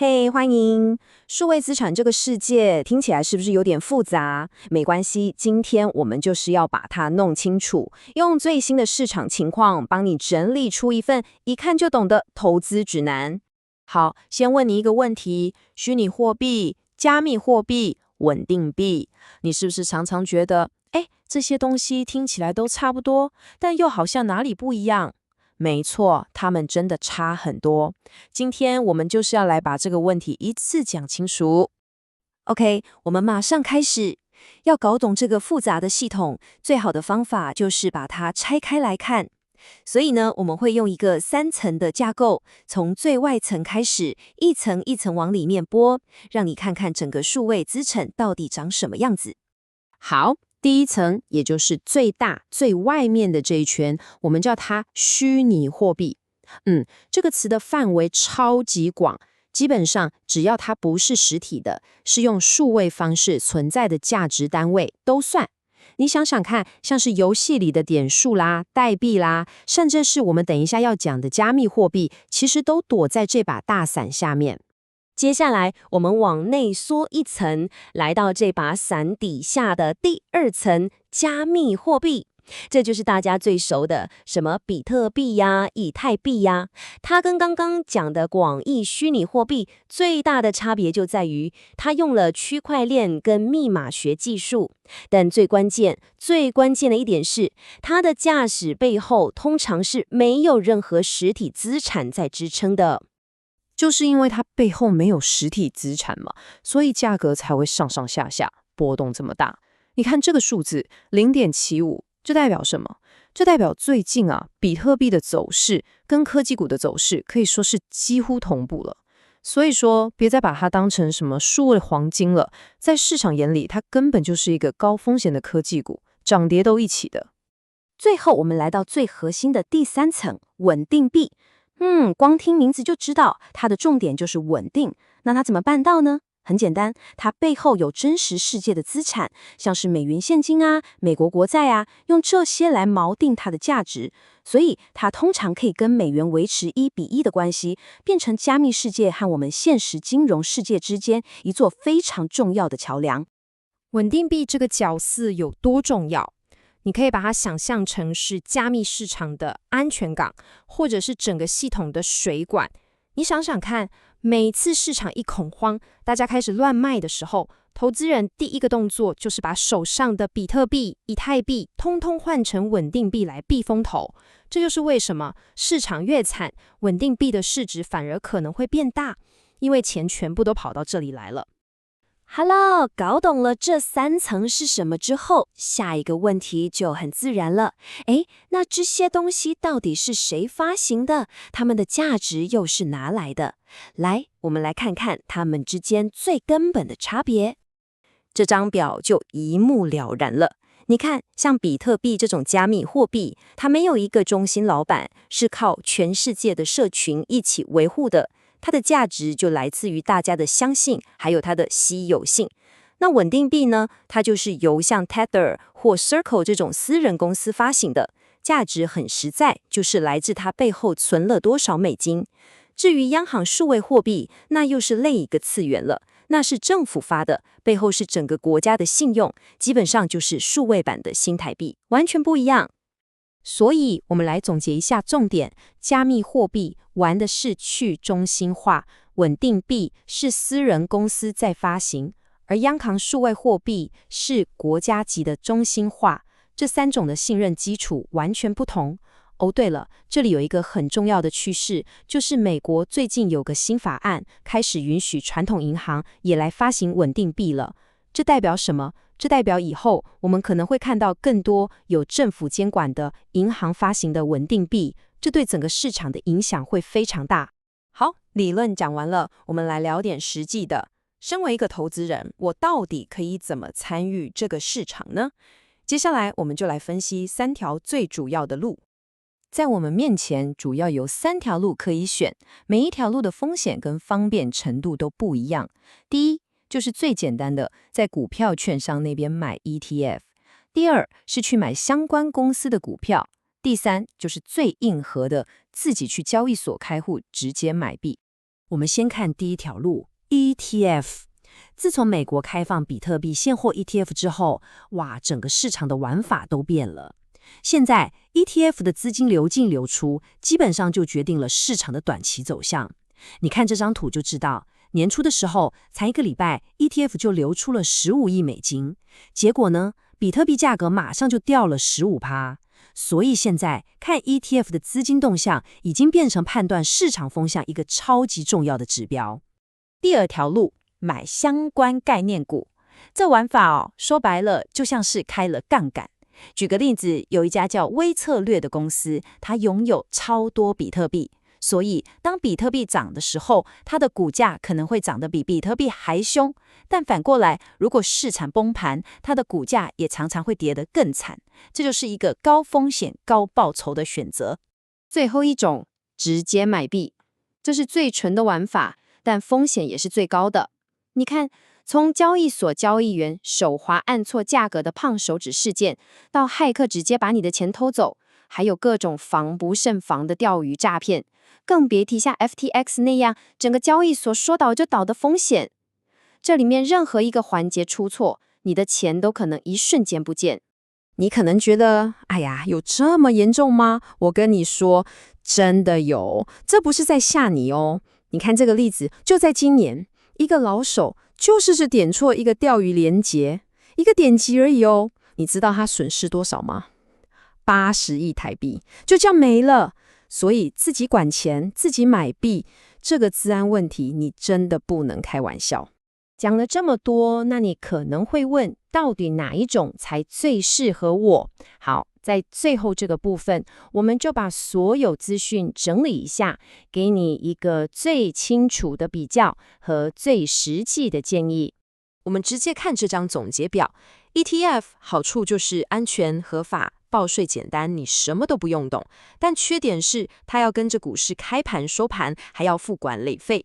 嘿，欢迎！数位资产这个世界听起来是不是有点复杂？没关系，今天我们就是要把它弄清楚，用最新的市场情况帮你整理出一份一看就懂的投资指南。好，先问你一个问题：虚拟货币、加密货币、稳定币，你是不是常常觉得，这些东西听起来都差不多，但又好像哪里不一样？没错，它们真的差很多。今天我们就是要来把这个问题一次讲清楚。OK，我们马上开始。要搞懂这个复杂的系统，最好的方法就是把它拆开来看。所以呢，我们会用一个3层的架构，从最外层开始，一层一层往里面拨，让你看看整个数位资产到底长什么样子。好，第一层，也就是最大、最外面的这一圈，我们叫它虚拟货币。这个词的范围超级广，基本上只要它不是实体的，是用数位方式存在的价值单位都算。你想想看，像是游戏里的点数啦、代币啦，甚至是我们等一下要讲的加密货币，其实都躲在这把大伞下面。接下来，我们往内缩一层，来到这把伞底下的第2层加密货币。这就是大家最熟的，什么比特币呀、以太币呀。它跟刚刚讲的广义虚拟货币最大的差别就在于，它用了区块链跟密码学技术。但最关键的一点是，它的价值背后通常是没有任何实体资产在支撑的。就是因为它背后没有实体资产嘛，所以价格才会上上下下，波动这么大。你看这个数字0.75，这代表什么？这代表最近比特币的走势跟科技股的走势可以说是几乎同步了。所以说，别再把它当成什么数位黄金了，在市场眼里，它根本就是一个高风险的科技股，涨跌都一起的。最后，我们来到最核心的第3层稳定币。光听名字就知道，它的重点就是稳定。那它怎么办到呢？很简单，它背后有真实世界的资产，像是美元现金啊、美国国债啊，用这些来锚定它的价值。所以它通常可以跟美元维持1:1的关系，变成加密世界和我们现实金融世界之间一座非常重要的桥梁。稳定币这个角色有多重要？你可以把它想象成是加密市场的安全港，或者是整个系统的水管。你想想看，每次市场一恐慌，大家开始乱卖的时候，投资人第一个动作就是把手上的比特币、以太币通通换成稳定币来避风头。这就是为什么市场越惨，稳定币的市值反而可能会变大，因为钱全部都跑到这里来了。Hello，搞懂了这3层是什么之后，下一个问题就很自然了。那这些东西到底是谁发行的？它们的价值又是哪来的？来，我们来看看它们之间最根本的差别。这张表就一目了然了。你看，像比特币这种加密货币，它没有一个中心老板，是靠全世界的社群一起维护的。它的价值就来自于大家的相信，还有它的稀有性。那稳定币呢？它就是由像 Tether 或 Circle 这种私人公司发行的，价值很实在，就是来自它背后存了多少美金。至于央行数位货币，那又是另一个次元了，那是政府发的，背后是整个国家的信用，基本上就是数位版的新台币，完全不一样。所以，我们来总结一下重点：加密货币玩的是去中心化，稳定币是私人公司在发行，而央行数位货币是国家级的中心化。这3种的信任基础完全不同。哦，对了，这里有一个很重要的趋势，就是美国最近有个新法案，开始允许传统银行也来发行稳定币了。这代表什么？这代表以后我们可能会看到更多有政府监管的银行发行的稳定币，这对整个市场的影响会非常大。好，理论讲完了，我们来聊点实际的。身为一个投资人，我到底可以怎么参与这个市场呢？接下来我们就来分析3条最主要的路。在我们面前，主要有3条路可以选，每一条路的风险跟方便程度都不一样。第一，就是最简单的，在股票券商那边买 ETF。第二，是去买相关公司的股票。第三，就是最硬核的，自己去交易所开户，直接买币。我们先看第一条路 ETF。自从美国开放比特币现货 ETF 之后，哇，整个市场的玩法都变了。现在 ETF 的资金流进流出，基本上就决定了市场的短期走向。你看这张图就知道，年初的时候才1个礼拜 ，ETF 就流出了15亿美金，结果呢，比特币价格马上就掉了15%。所以现在看 ETF 的资金动向，已经变成判断市场风向一个超级重要的指标。第二条路，买相关概念股。这玩法说白了就像是开了杠杆。举个例子，有一家叫微策略的公司，它拥有超多比特币，所以当比特币涨的时候，它的股价可能会涨得比比特币还凶。但反过来，如果市场崩盘，它的股价也常常会跌得更惨。这就是一个高风险高报酬的选择。最后一种，直接买币，这是最纯的玩法，但风险也是最高的。你看，从交易所交易员手滑按错价格的胖手指事件，到骇客直接把你的钱偷走，还有各种防不胜防的钓鱼诈骗，更别提像 FTX 那样整个交易所说倒就倒的风险。这里面任何一个环节出错，你的钱都可能一瞬间不见。你可能觉得，哎呀，有这么严重吗？我跟你说，真的有，这不是在吓你哦。你看这个例子，就在今年，一个老手就是点错一个钓鱼连结，一个点击而已哦。你知道他损失多少吗？80亿台币，就这样没了。所以自己管钱，自己买币，这个资安问题你真的不能开玩笑。讲了这么多，那你可能会问，到底哪一种才最适合我？好，在最后这个部分，我们就把所有资讯整理一下，给你一个最清楚的比较和最实际的建议。我们直接看这张总结表。ETF 好处就是安全合法，报税简单，你什么都不用懂。但缺点是它要跟着股市开盘收盘，还要付管理费。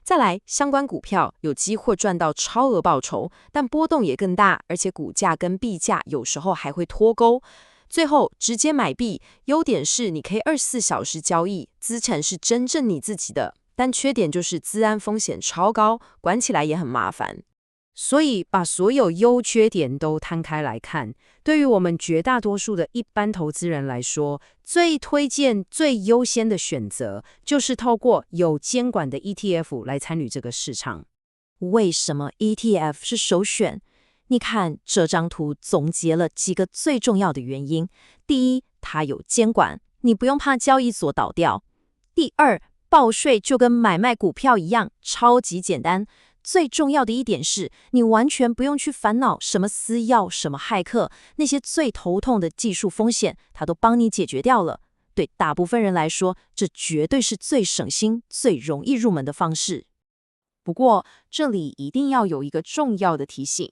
再来，相关股票有机会赚到超额报酬，但波动也更大，而且股价跟币价有时候还会脱钩。最后，直接买币，优点是你可以24小时交易，资产是真正你自己的，但缺点就是资安风险超高，管起来也很麻烦。所以把所有优缺点都摊开来看，对于我们绝大多数的一般投资人来说，最推荐、最优先的选择就是透过有监管的 ETF 来参与这个市场。为什么 ETF 是首选？你看这张图总结了几个最重要的原因。第一，它有监管，你不用怕交易所倒掉。第二，报税就跟买卖股票一样，超级简单。最重要的一点是，你完全不用去烦恼什么私钥、什么骇客，那些最头痛的技术风险，它都帮你解决掉了。对大部分人来说，这绝对是最省心、最容易入门的方式。不过，这里一定要有一个重要的提醒，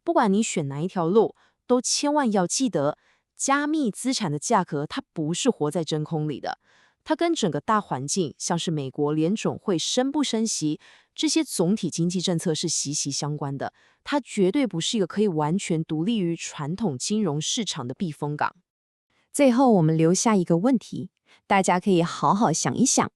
不管你选哪一条路，都千万要记得，加密资产的价格它不是活在真空里的，它跟整个大环境，像是美国联准会升不升息，这些总体经济政策是息息相关的，它绝对不是一个可以完全独立于传统金融市场的避风港。最后，我们留下一个问题，大家可以好好想一想。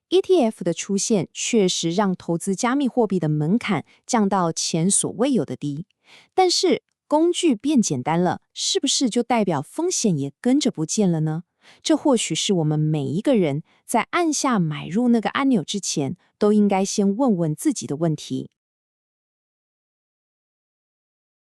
ETF 的出现确实让投资加密货币的门槛降到前所未有的低，但是工具变简单了，是不是就代表风险也跟着不见了呢？这或许是我们每一个人在按下买入那个按钮之前，都应该先问问自己的问题。